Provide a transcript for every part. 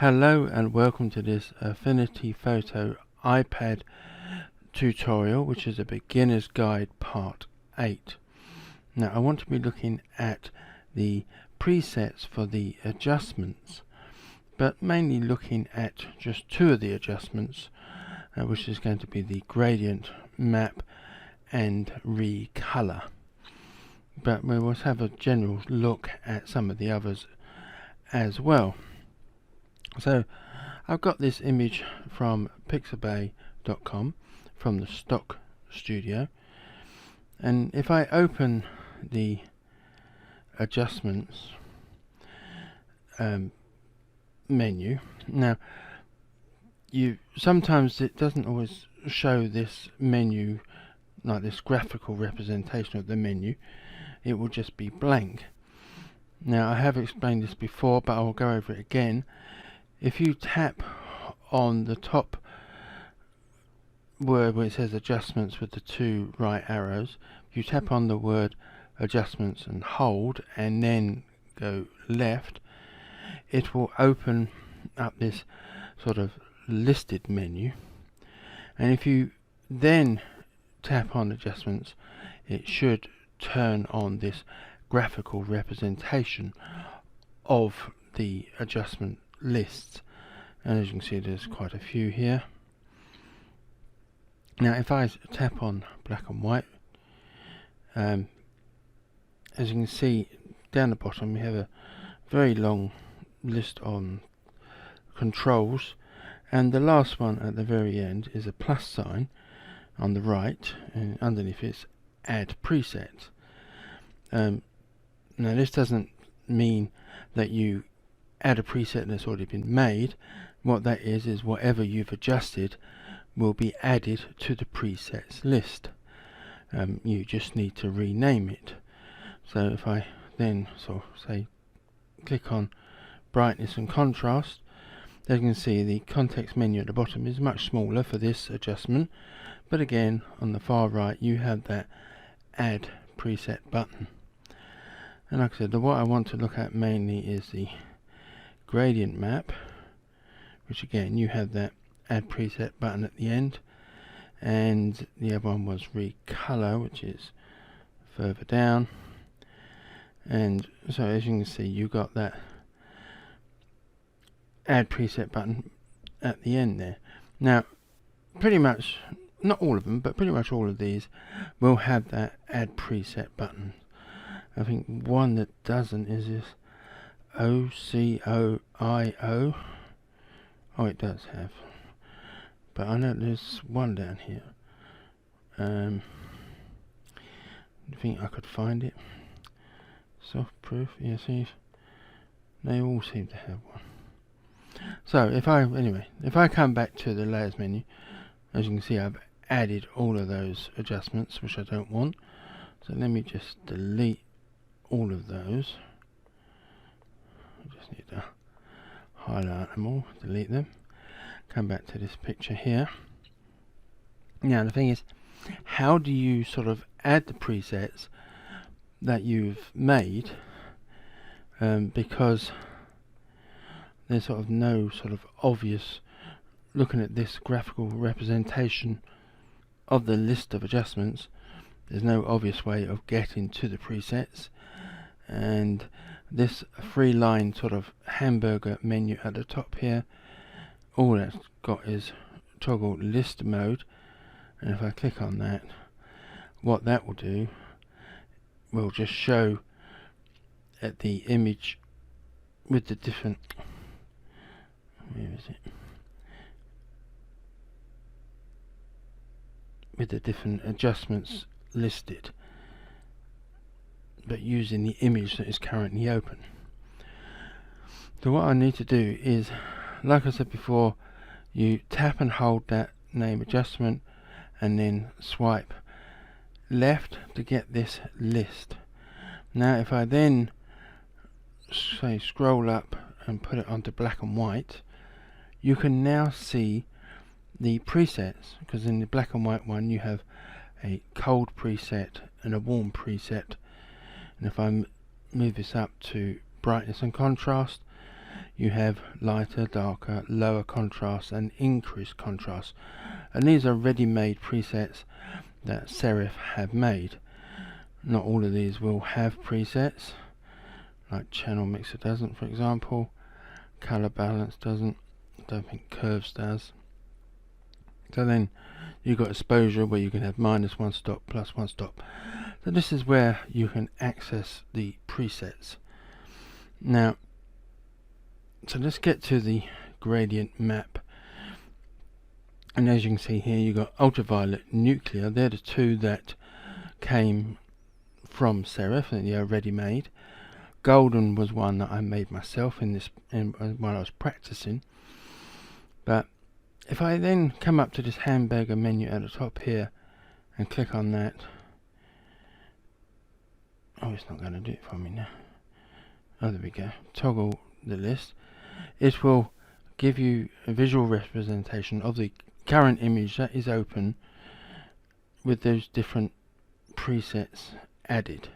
Hello and welcome to this Affinity Photo iPad tutorial, which is a beginner's guide part 8. Now I want to be looking at the presets for the adjustments, but mainly looking at just two of the adjustments, which is going to be the gradient, map and recolor. But we will have a general look at some of the others as well. So I've got this image from pixabay.com from the stock studio, and if I open the adjustments menu, now sometimes it doesn't always show this menu like this graphical representation of the menu. It will just be blank. Now I have explained this before, but I will go over it again. If you tap on the top word where it says adjustments with the two right arrows, if you tap on the word adjustments and hold and then go left, it will open up this sort of listed menu, and if you then tap on adjustments, it should turn on this graphical representation of the adjustment lists, and as you can see there's quite a few here. Now if I tap on black and white, as you can see down the bottom we have a very long list on controls, and the last one at the very end is a plus sign on the right, and underneath it's add presets. Now this doesn't mean that you add a preset that's already been made. What that is whatever you've adjusted will be added to the presets list. You just need to rename it. So if I then say click on brightness and contrast, as you can see the context menu at the bottom is much smaller for this adjustment, but again on the far right you have that add preset button. And like I said, what I want to look at mainly is the gradient map, which again you have that add preset button at the end, and the other one was recolor, which is further down. And so as you can see you got that add preset button at the end there. Now pretty much, not all of them, but pretty much all of these will have that add preset button. I think one that doesn't is this OCOIO. Oh, it does have, but I know there's one down here. I think I could find it. Soft proof, yeah, see, they all seem to have one. So if I come back to the layers menu, as you can see I've added all of those adjustments which I don't want. So let me just delete all of those. I just need to highlight them all, delete them, come back to this picture here. Now the thing is, how do you sort of add the presets that you've made, because there's sort of no sort of obvious, looking at this graphical representation of the list of adjustments, there's no obvious way of getting to the presets. And this 3-line sort of hamburger menu at the top here, all that's got is toggle list mode, and if I click on that, what that will do will just show at the image with the different, where is it, with the different adjustments listed, but using the image that is currently open. So what I need to do is, like I said before, you tap and hold that name adjustment and then swipe left to get this list. Now if I then say scroll up and put it onto black and white, you can now see the presets, because in the black and white one you have a cold preset and a warm preset. And if I move this up to brightness and contrast, you have lighter, darker, lower contrast and increased contrast, and these are ready-made presets that Serif have made. Not all of these will have presets, like channel mixer doesn't, for example. Color balance doesn't. I don't think curves does. So then you've got exposure where you can have -1 stop, +1 stop. So this is where you can access the presets. Now, so let's get to the gradient map. And as you can see here, you've got ultraviolet, nuclear. They're the two that came from Serif, and they are ready-made. Golden was one that I made myself while I was practicing. But if I then come up to this hamburger menu at the top here and click on that, oh, it's not going to do it for me now. Oh, there we go. Toggle the list. It will give you a visual representation of the current image that is open with those different presets added.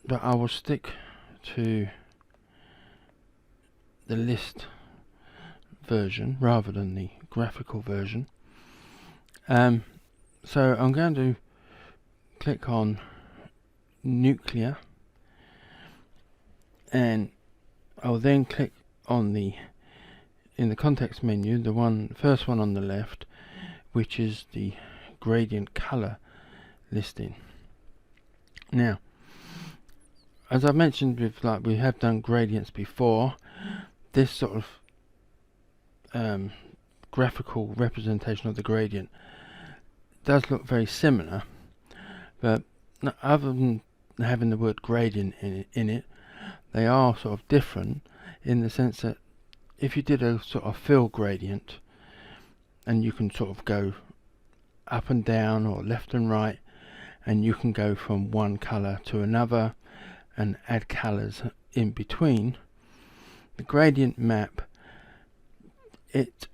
But I will stick to the list version rather than the graphical version. So I'm going to click on nuclear, and I'll then click on in the context menu, the first one on the left, which is the gradient color listing. Now, as I mentioned, we have done gradients before, this sort of graphical representation of the gradient does look very similar, but other than having the word gradient in it, they are sort of different in the sense that if you did a sort of fill gradient, and you can sort of go up and down or left and right, and you can go from one color to another and add colors in between, the gradient map, it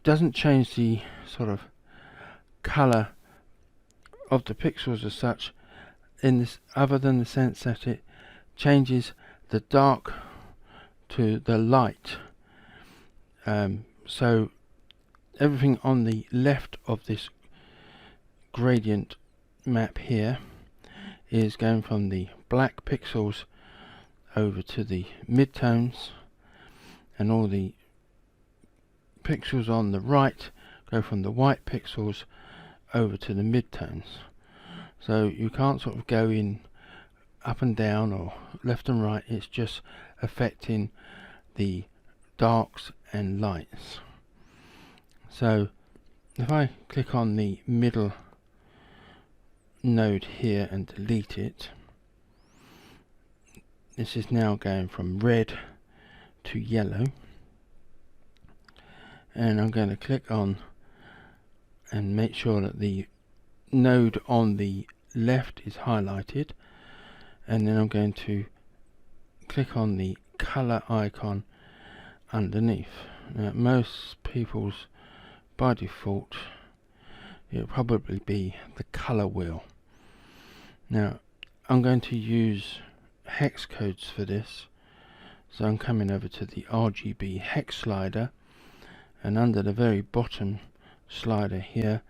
doesn't change the sort of color of the pixels as such, in this, other than the sense that it changes the dark to the light. So everything on the left of this gradient map here is going from the black pixels over to the midtones, and all the pixels on the right go from the white pixels over to the midtones. So you can't sort of go in up and down or left and right, it's just affecting the darks and lights. So if I click on the middle node here and delete it, this is now going from red to yellow, and I'm going to click on and make sure that the node on the left is highlighted, and then I'm going to click on the color icon underneath. Now, most people's by default it'll probably be the color wheel. Now I'm going to use hex codes for this, so I'm coming over to the RGB hex slider, and under the very bottom slider here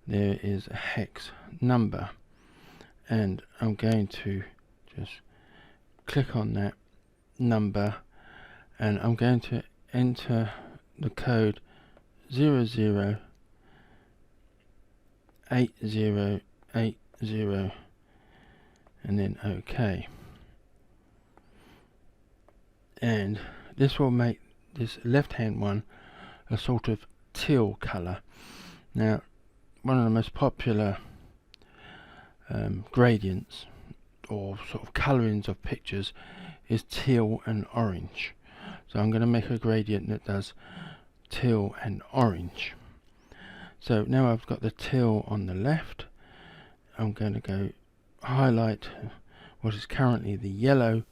there is a hex number, and I'm going to just click on that number, and I'm going to enter the code 008080 and then OK, and this will make this left hand one a sort of teal color. Now one of the most popular gradients or sort of colorings of pictures is teal and orange, so I'm going to make a gradient that does teal and orange. So now I've got the teal on the left, I'm going to go highlight what is currently the yellow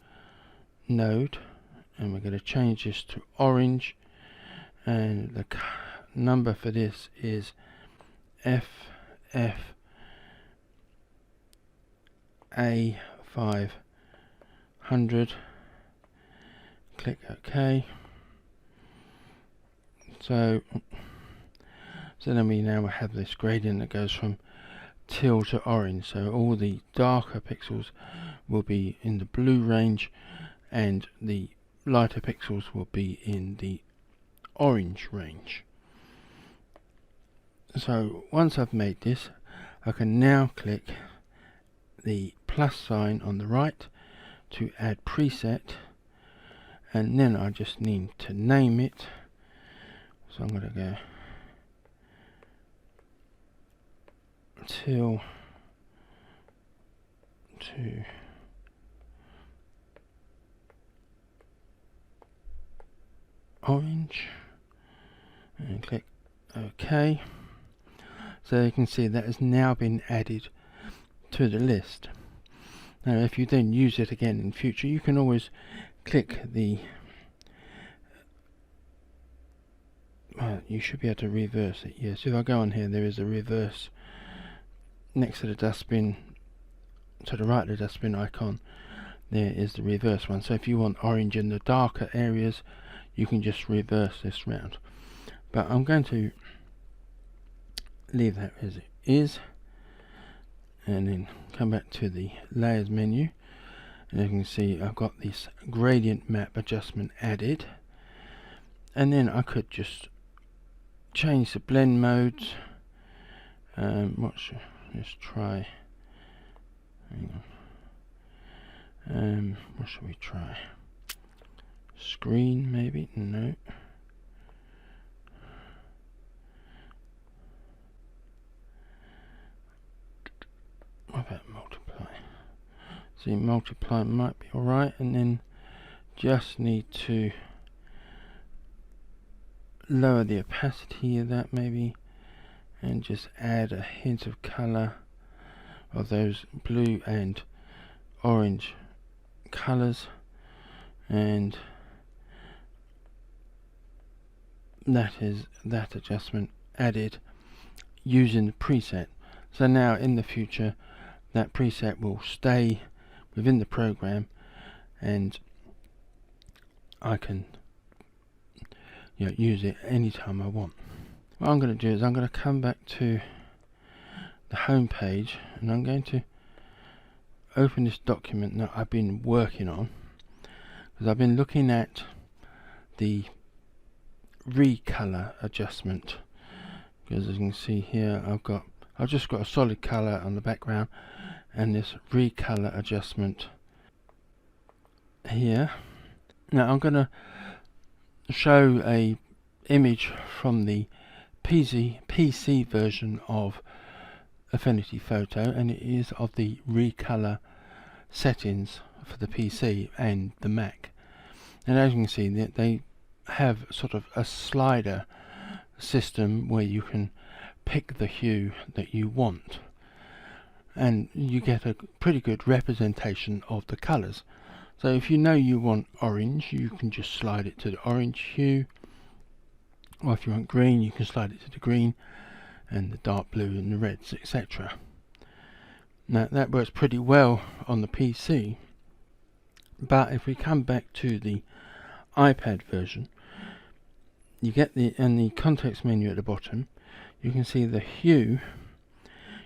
node, and we're going to change this to orange, and the number for this is FFA500, click OK. So then we now have this gradient that goes from teal to orange, so all the darker pixels will be in the blue range and the lighter pixels will be in the orange range. So once I've made this, I can now click the plus sign on the right to add preset, and then I just need to name it. So I'm going to go teal to orange and click OK. So you can see that has now been added to the list. Now if you then use it again in future, you can always click the you should be able to reverse it. Yes, if I go on here, there is a reverse next to the dustbin, to the right of the dustbin icon. There is the reverse one. So if you want orange in the darker areas, you can just reverse this round. But I'm going to leave that as it is, and then come back to the layers menu, and you can see I've got this gradient map adjustment added, and then I could just change the blend modes. Let's try, hang on, what should we try? Screen maybe? No. What about multiply? See, multiply might be alright, and then just need to lower the opacity of that maybe, and just add a hint of colour of those blue and orange colours, and that is that adjustment added using the preset. So now in the future that preset will stay within the program, and I can use it anytime I want. What I'm going to do is I'm going to come back to the home page, and I'm going to open this document that I've been working on, because I've been looking at the Recolor adjustment, because as you can see here I've just got a solid colour on the background and this Recolor adjustment here. Now I'm going to show a image from the PC version of Affinity Photo, and it is of the Recolor settings for the PC and the Mac. And as you can see, they have sort of a slider system where you can pick the hue that you want, and you get a pretty good representation of the colours. So if you know you want orange, you can just slide it to the orange hue, or if you want green, you can slide it to the green, and the dark blue and the reds, etc. Now that works pretty well on the PC, but if we come back to the iPad version, you get in the context menu at the bottom, you can see the hue.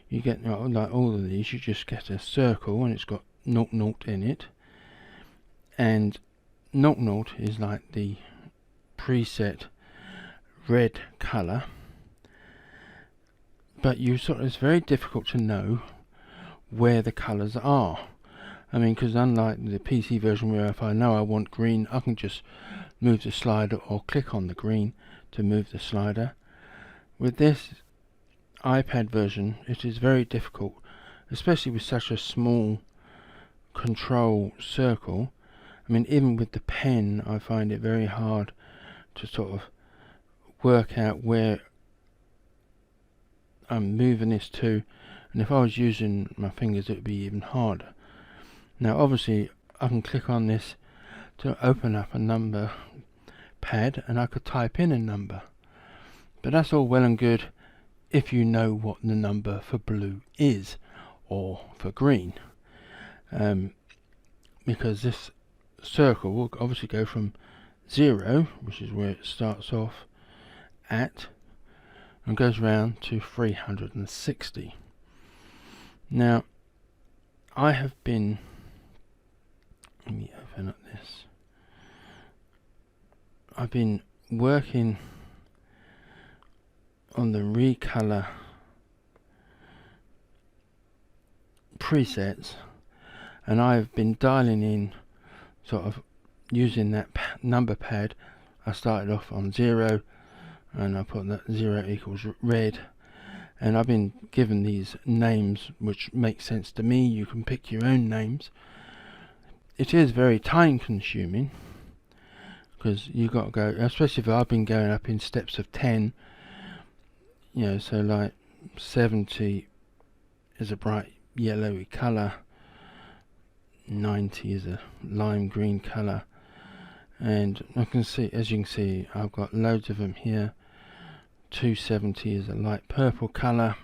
You get like all of these, you just get a circle and it's got 00 in it, and 00 is like the preset red colour, but it's very difficult to know where the colours are. I mean, because unlike the PC version where if I know I want green, I can just move the slider or click on the green to move the slider. With this iPad version, it is very difficult, especially with such a small control circle. I mean, even with the pen, I find it very hard to sort of work out where I'm moving this to, and if I was using my fingers it would be even harder. Now obviously I can click on this to open up a number pad, and I could type in a number, but that's all well and good if you know what the number for blue is or for green, because this circle will obviously go from 0, which is where it starts off at, and goes round to 360. Now, I have been, let me open up this, I've been working on the Recolor presets, and I've been dialing in, sort of using that number pad. I started off on 0 and I put that 0 equals red, and I've been given these names which make sense to me. You can pick your own names. It is very time consuming because you got to go, especially if I've been going up in steps of 10, you know, so like 70 is a bright yellowy colour, 90 is a lime green colour, and I can see, as you can see, I've got loads of them here. 270 is a light purple colour,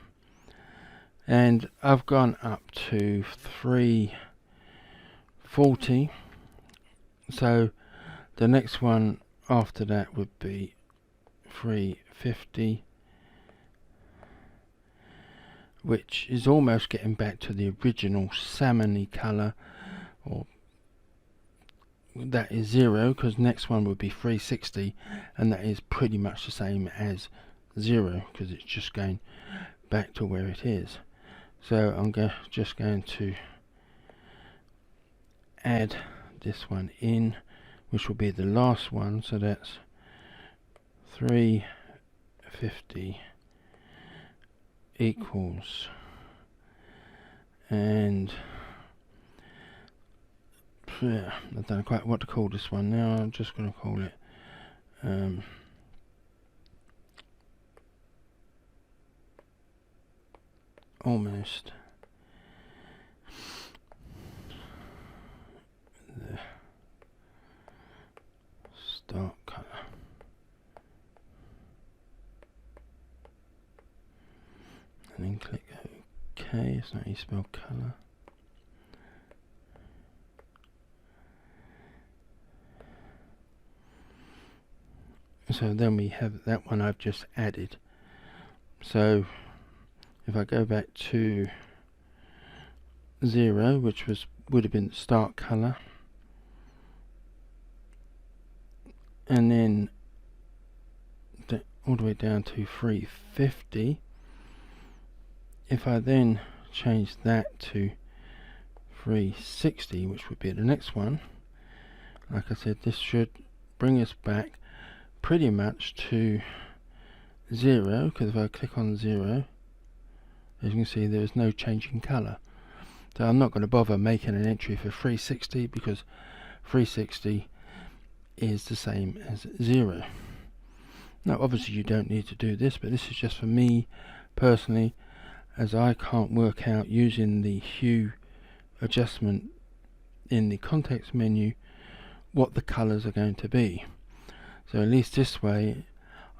and I've gone up to 340, so the next one after that would be 350, which is almost getting back to the original salmony colour, or that is 0, because next one would be 360, and that is pretty much the same as 0 because it's just going back to where it is. So I'm just going to add this one in, which will be the last one, so that's 350 equals, and yeah, I don't know quite what to call this one now. I'm just going to call it almost the start colour. And then click OK. It's not how you spell colour. So then we have that one I've just added. So if I go back to 0, which would have been the start colour, and then all the way down to 350. If I then change that to 360, which would be the next one, like I said, this should bring us back pretty much to 0, because if I click on 0, as you can see, there is no change in colour. So I'm not going to bother making an entry for 360 because 360 is the same as 0. Now obviously you don't need to do this, but this is just for me personally, as I can't work out using the hue adjustment in the context menu what the colours are going to be. So at least this way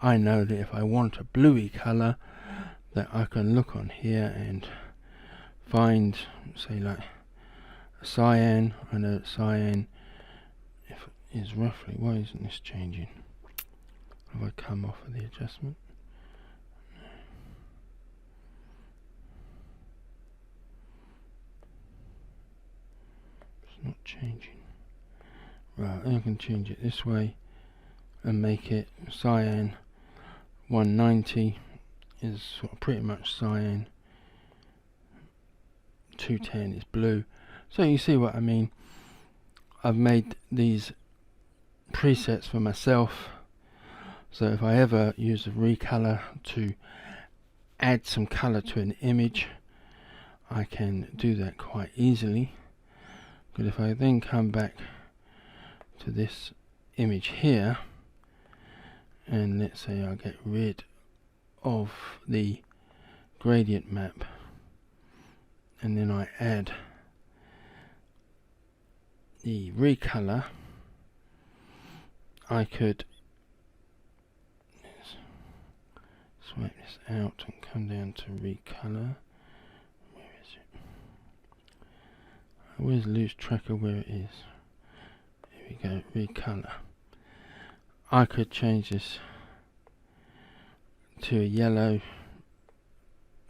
I know that if I want a bluey colour, that I can look on here and find, say, like a cyan. I know that cyan is roughly, why isn't this changing? Have I come off of the adjustment? It's not changing. Right, I can change it this way and make it cyan 190 is sort of pretty much cyan, 210 is blue. So you see what I mean. I've made these presets for myself, so if I ever use a Recolor to add some colour to an image, I can do that quite easily. But if I then come back to this image here, and let's say I get rid of the gradient map, and then I add the Recolor, I could swipe this out and come down to Recolor. Where is it? I always lose track of where it is. we go, Recolor. I could change this to a yellow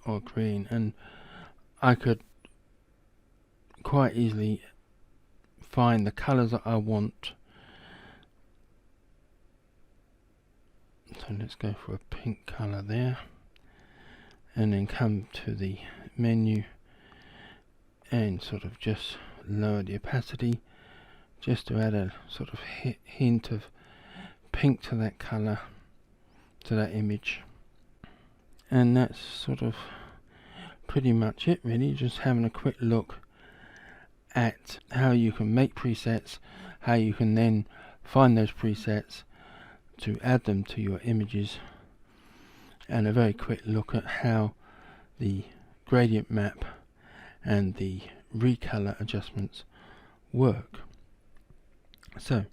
or green, and I could quite easily find the colours that I want. So let's go for a pink colour there, and then come to the menu and sort of just lower the opacity just to add a sort of hint of pink to that colour, to that image. And that's sort of pretty much it really, just having a quick look at how you can make presets, how you can then find those presets to add them to your images, and a very quick look at how the gradient map and the recolor adjustments work. So,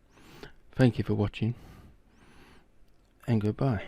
thank you for watching, and goodbye.